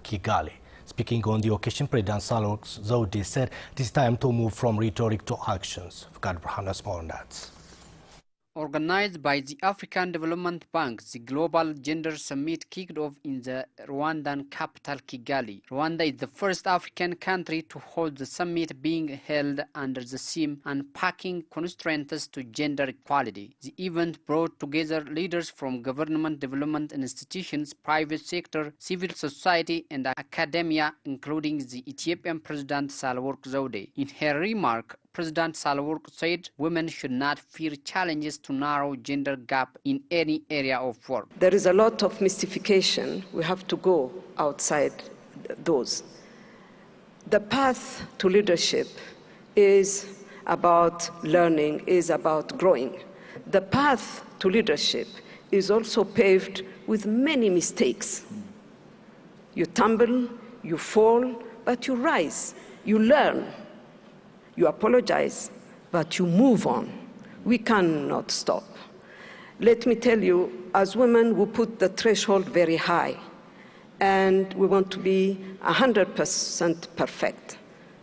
Kigali. Speaking on the occasion, President Sahle Zewde said it is time to move from rhetoric to actions. Fakad Burhan has more on that. Organized by the African Development Bank, the Global Gender Summit kicked off in the Rwandan capital Kigali. Rwanda is the first African country to hold the summit, being held under the theme Unpacking Constraints to Gender Equality. The event brought together leaders from government, development institutions, private sector, civil society and academia, including the Ethiopian President Sahle Zewde. In her remark, President Sahle said women should not fear challenges to narrow gender gap in any area of work. There is a lot of mystification. We have to go outside those. The path to leadership is about learning, is about growing. The path to leadership is also paved with many mistakes. You tumble, you fall, but you rise, you learn. You apologize, but you move on. We cannot stop. Let me tell you, as women, we put the threshold very high, and we want to be 100% perfect.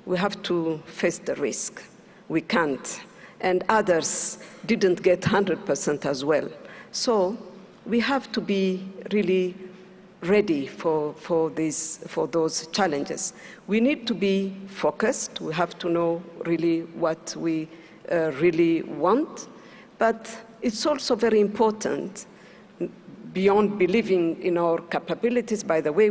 We have to face the risk. We can't. And others didn't get 100% as well. So we have to be really ready for those challenges. We need to be focused. We have to know really what we really want. But it's also very important, beyond believing in our capabilities. By the way,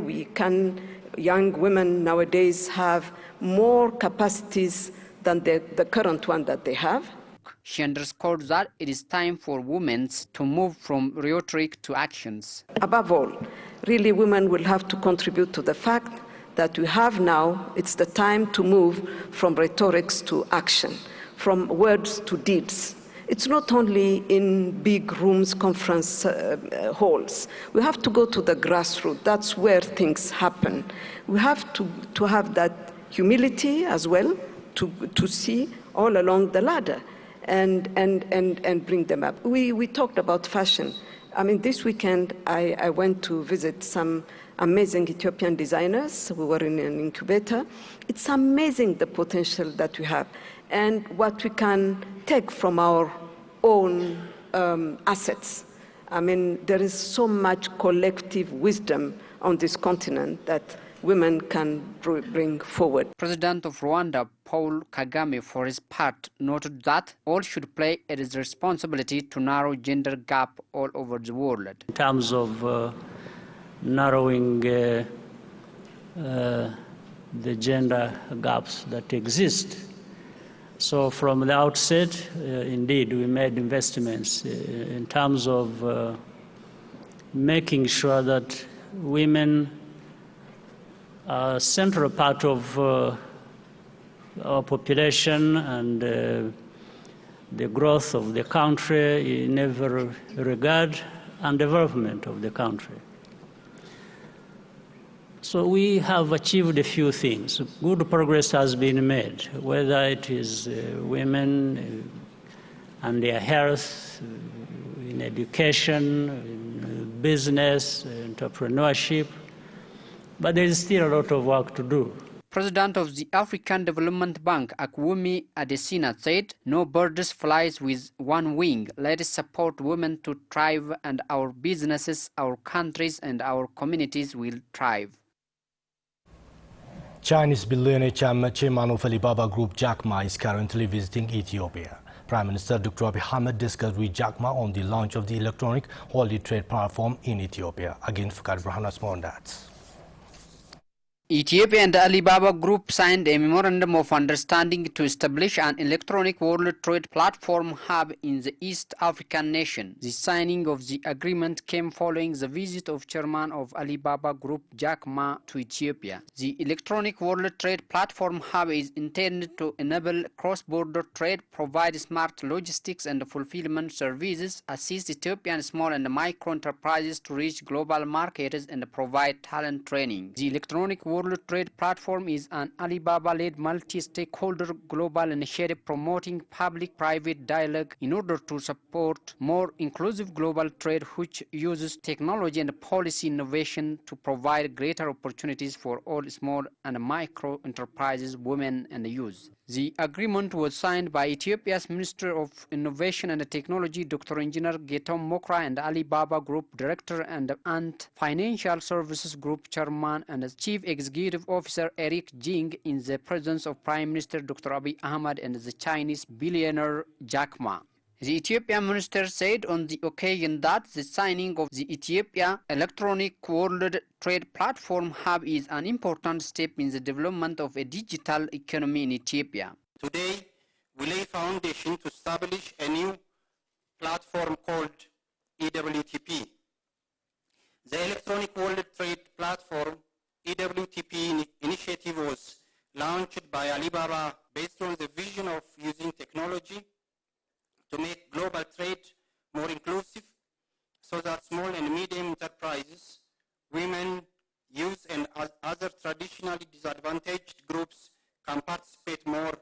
young women nowadays have more capacities than the current one that they have. She underscored that it is time for women to move from rhetoric to actions. Above all, really women will have to contribute to the fact that we have now, it's the time to move from rhetorics to action, from words to deeds. It's not only in big rooms, conference halls. We have to go to the grassroots. That's where things happen. We have to have that humility as well, to see all along the ladder and bring them up. We talked about fashion. I mean, this weekend I went to visit some amazing Ethiopian designers. We were in an incubator. It's amazing the potential that we have and what we can take from our own assets. I mean, there is so much collective wisdom on this continent that women can bring forward. President of Rwanda, Paul Kagame, for his part, noted that all should play its responsibility to narrow gender gap all over the world. In terms of narrowing the gender gaps that exist. So from the outset, indeed, we made investments in terms of making sure that women are a central part of our population and the growth of the country in every regard and development of the country. So we have achieved a few things. Good progress has been made, whether it is women and their health, in education, in business, entrepreneurship, but there is still a lot of work to do. President of the African Development Bank, Akwumi Adesina, said, "No bird flies with one wing. Let us support women to thrive, and our businesses, our countries, and our communities will thrive." Chinese billionaire chairman of Alibaba Group Jack Ma is currently visiting Ethiopia. Prime Minister Dr. Abiy Ahmed discussed with Jack Ma on the launch of the electronic holy trade platform in Ethiopia. Again, Fakad Burhan has more on that. Ethiopia and the Alibaba Group signed a memorandum of understanding to establish an electronic world trade platform hub in the East African nation. The signing of the agreement came following the visit of chairman of Alibaba Group Jack Ma to Ethiopia. The electronic world trade platform hub is intended to enable cross-border trade, provide smart logistics and fulfillment services, assist Ethiopian small and micro enterprises to reach global markets, and provide talent training. The electronic world World Trade Platform is an Alibaba-led multi-stakeholder global initiative promoting public-private dialogue in order to support more inclusive global trade, which uses technology and policy innovation to provide greater opportunities for all small and micro enterprises, women and youth. The agreement was signed by Ethiopia's Minister of Innovation and Technology, Dr. Engineer Getom Mokra, and Alibaba Group Director and Ant Financial Services Group Chairman and Chief Executive Officer Eric Jing, in the presence of Prime Minister Dr. Abiy Ahmed and the Chinese billionaire Jack Ma. The Ethiopian minister said on the occasion that the signing of the Ethiopia Electronic World Trade Platform Hub is an important step in the development of a digital economy in Ethiopia. Today, we lay foundation to establish a new platform called EWTP. The Electronic World Trade Platform EWTP initiative was launched by Alibaba based on the vision of using technology to make global trade more inclusive so that small and medium enterprises, women, youth and other traditionally disadvantaged groups can participate more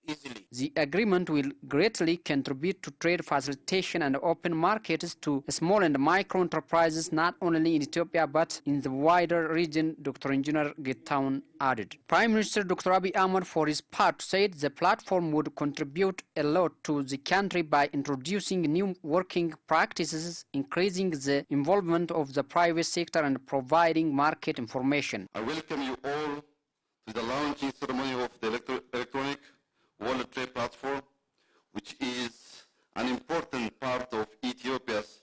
easily. The agreement will greatly contribute to trade facilitation and open markets to small and micro enterprises not only in Ethiopia but in the wider region, Dr. Engineer Getom added. Prime Minister Dr. Abiy Ahmed, for his part, said the platform would contribute a lot to the country by introducing new working practices, increasing the involvement of the private sector and providing market information. I welcome you all to the launching ceremony of the Electronic World Trade Platform, which is an important part of Ethiopia's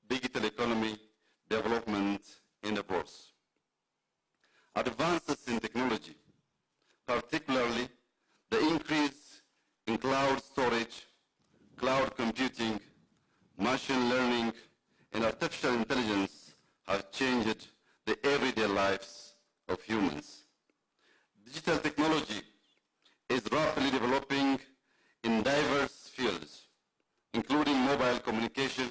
digital economy development endeavors. Advances in technology, particularly the increase in cloud storage, cloud computing, machine learning, and artificial intelligence have changed the everyday lives of humans. Digital technology is rapidly developing in diverse fields, including mobile communication,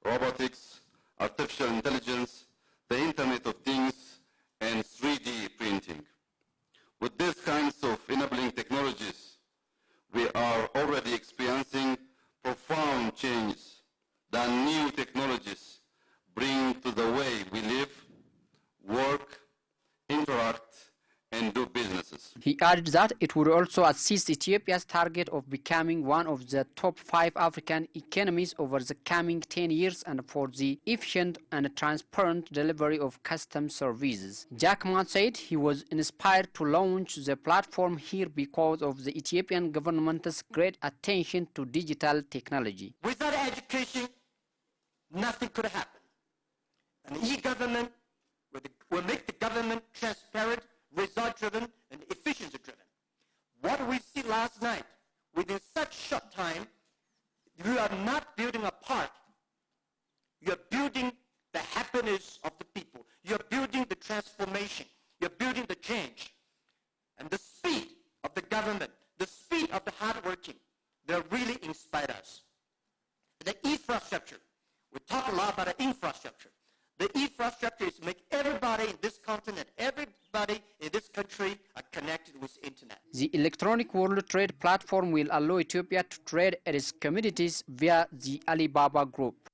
robotics, artificial intelligence, the Internet of Things, and 3D printing. With these kinds of enabling technologies, we are already experiencing profound changes that new technologies bring to the way we live, work, interact, and do businesses. He added that it would also assist Ethiopia's target of becoming one of the top 5 African economies over the coming 10 years and for the efficient and transparent delivery of customs services. Jack Ma said he was inspired to launch the platform here because of the Ethiopian government's great attention to digital technology. Without education, nothing could happen. An e-government will make the government transparent, result-driven, and efficiency-driven. What we see last night, within such short time, you are not building a park. You're building the happiness of the people. You're building the transformation. You're building the change. And the speed of the government, the speed of the hard-working, they really inspire us. The infrastructure, we talk a lot about the infrastructure. The infrastructure is to make everybody in this continent, everybody in this country are connected with internet. The Electronic World Trade Platform will allow Ethiopia to trade its commodities via the Alibaba Group.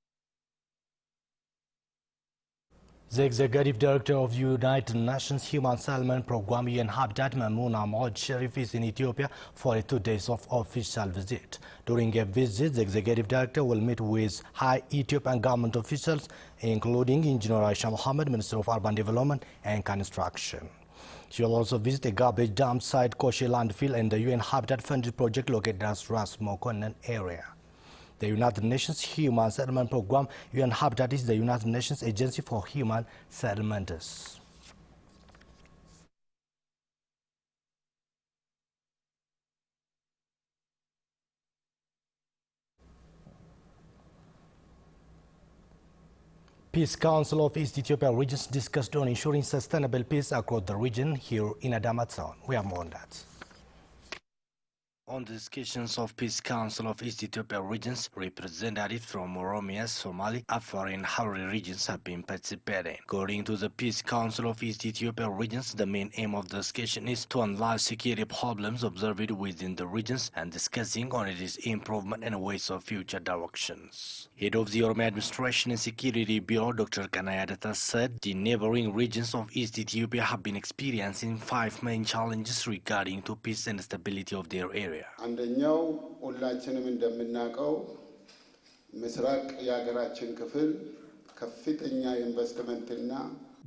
The Executive Director of the United Nations Human Settlement Program, UN Habitat, Mamouna Ahmad Sharif, is in Ethiopia for a 2 days of official visit. During a visit, the Executive Director will meet with high Ethiopian government officials, including Engineer Aisha Mohammed, Minister of Urban Development and Construction. She will also visit a garbage dump site, Koshe landfill, and the UN Habitat funded project located at Ras Mokonnen area. The United Nations Human Settlement Program, UN Habitat, is the United Nations Agency for Human Settlements. Peace Council of East Ethiopia regions discussed on ensuring sustainable peace across the region here in Adamatta. We have more on that. On the discussions of Peace Council of East Ethiopia regions, representatives from Oromia, Somali, Afar and Harari regions have been participating. According to the Peace Council of East Ethiopia regions, the main aim of the discussion is to analyze security problems observed within the regions and discussing on its improvement and ways of future directions. Head of the Oromia Administration and Security Bureau, Dr. Kanayadata, said the neighboring regions of East Ethiopia have been experiencing 5 main challenges regarding to peace and stability of their area. አንደኛው ሁላችንም እንደምናውቀው ምስራቅ የሀገራችን ክፍል ከፍተኛ ኢንቨስትመንትና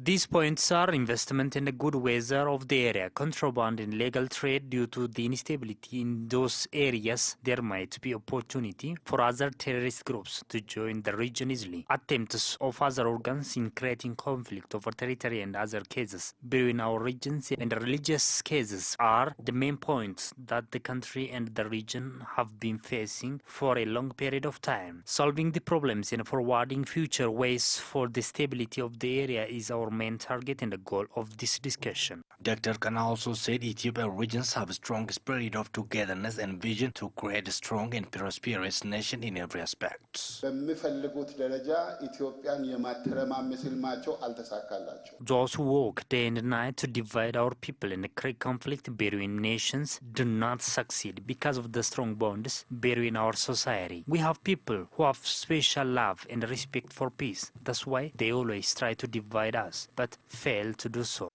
These points are investment in the good weather of the area, contraband and illegal trade. Due to the instability in those areas, there might be opportunity for other terrorist groups to join the region easily. Attempts of other organs in creating conflict over territory and other cases between our regions and religious cases are the main points that the country and the region have been facing for a long period of time. Solving the problems and forwarding future ways for the stability of the area is our main target and the goal of this discussion. Dr. Kana also said Ethiopia regions have a strong spirit of togetherness and vision to create a strong and prosperous nation in every aspect. በሚፈልጉት ደረጃ ኢትዮጵያን የማተረማመስ ህልማቸው አልተሳካላቸው። Those who work day and night to divide our people and create conflict between nations do not succeed because of the strong bonds between our society. We have people who have special love and respect for peace. That's why they always try to divide us, but fail to do so.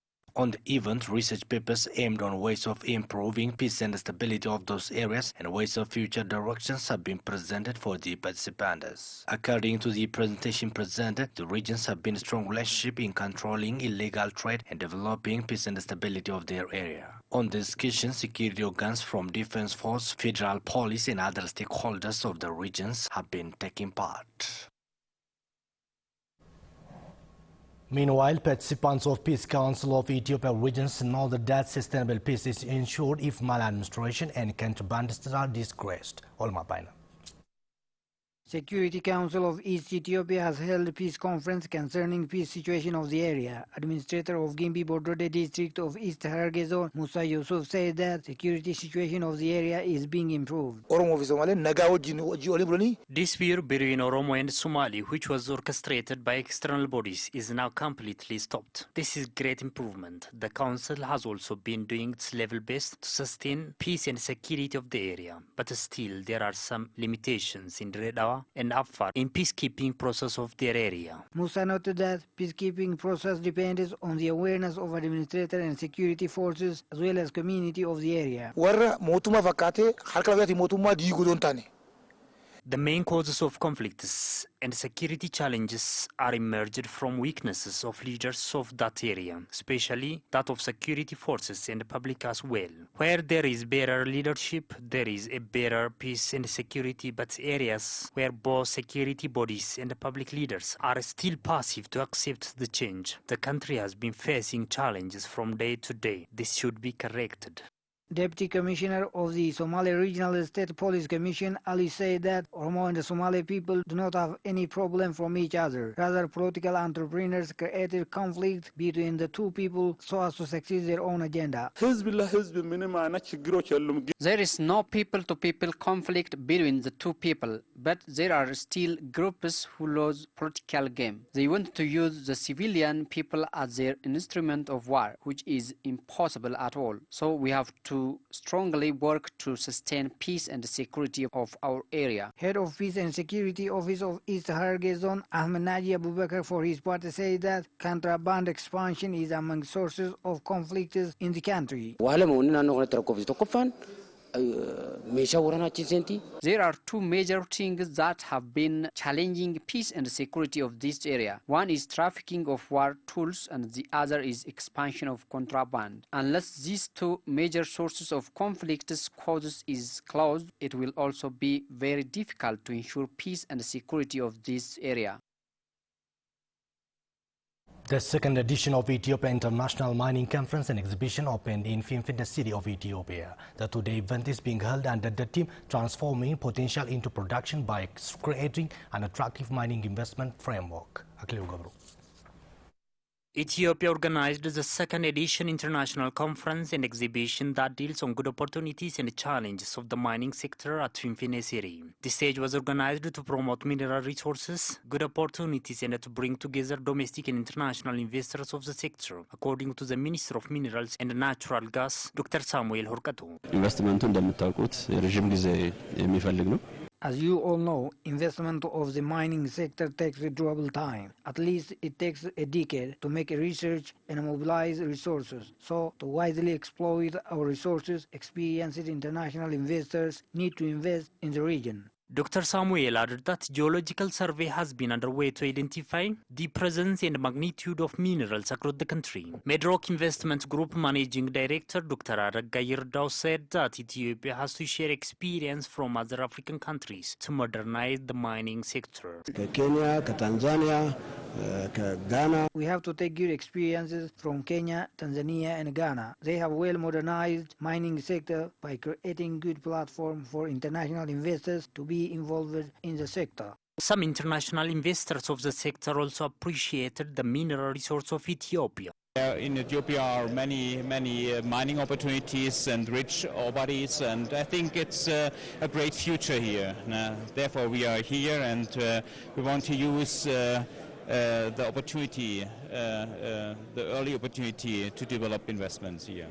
On the event, research papers aimed on ways of improving peace and stability of those areas and ways of future directions have been presented for the participants. According to the presentation presented, the regions have been a strong relationship in controlling illegal trade and developing peace and stability of their area. On the discussion, security organs from Defense Force, Federal Police and other stakeholders of the regions have been taking part. Meanwhile, participants of Peace Council of Ethiopia regions know that sustainable peace is ensured if maladministration and contrabandists are disgraced. Olma Baina. Security Council of East Ethiopia has held a peace conference concerning peace situation of the area. Administrator of Gimbi Bordode district of East Hararge zone, Musa Yusuf, said that security situation of the area is being improved. Dispute between Oromo and Somali, which was orchestrated by external bodies, is now completely stopped. This is great improvement. The council has also been doing its level best to sustain peace and security of the area, but still there are some limitations in Redawa and Afar in peacekeeping process of their area. Musa noted that peacekeeping process depends on the awareness of administrator and security forces as well as community of the area. The main causes of conflicts and security challenges are emerged from weaknesses of leaders of that area, especially that of security forces and the public as well. Where there is better leadership, there is a better peace and security, but areas where both security bodies and the public leaders are still passive to accept the change, the country has been facing challenges from day to day. This should be corrected. Deputy Commissioner of the Somali Regional State Police Commission, Ali, said that Oromo and the Somali people do not have any problem from each other. Rather, political entrepreneurs created conflict between the two people so as to succeed their own agenda. There is no people-to-people conflict between the two people, but there are still groups who lose political game. They want to use the civilian people as their instrument of war, which is impossible at all. So we have to strongly work to sustain peace and security of our area. Head of Peace and Security Office of East Hararge Zone, Ahmed Naji Abubakar, for his part, said that contraband expansion is among sources of conflicts in the country. There are two major things that have been challenging peace and security of this area. One is trafficking of war tools and the other is expansion of contraband. Unless these two major sources of conflicts causes is closed, it will also be very difficult to ensure peace and security of this area. The second edition of Ethiopia International Mining Conference and Exhibition opened in Finfinne, the city of Ethiopia. The two-day event is being held under the theme Transforming Potential into Production by Creating an Attractive Mining Investment Framework. Ethiopia organized the second edition international conference and exhibition that deals on good opportunities and challenges of the mining sector at Finfinne City. The stage was organized to promote mineral resources, good opportunities, and to bring together domestic and international investors of the sector, according to the Minister of Minerals and Natural Gas, Dr. Samuel Horkatu. ኢንቨስትመንቱ እንደምታውቁት የረጅም ጊዜ የሚፈልግ ነው። As you all know, investment of the mining sector takes a durable time. At least it takes a decade to make research and mobilize resources. So, to wisely exploit our resources, experienced international investors need to invest in the region. Dr. Samuel added that geological survey has been underway to identify the presence and magnitude of minerals across the country. Medrock Investment Group Managing Director Dr. Aragga Yirdao said that Ethiopia has to share experience from other African countries to modernize the mining sector. ከኬንያ፣ ከታንዛኒያ፣ ከጋና We have to take good experiences from Kenya, Tanzania and Ghana. They have well modernized mining sector by creating good platform for international investors to be involved in the sector. Some international investors of the sector also appreciated the mineral resource of Ethiopia. In Ethiopia are many mining opportunities and rich ore bodies, and I think it's a great future here. Therefore, we are here, and we want to use the opportunity, the early opportunity to develop investments here.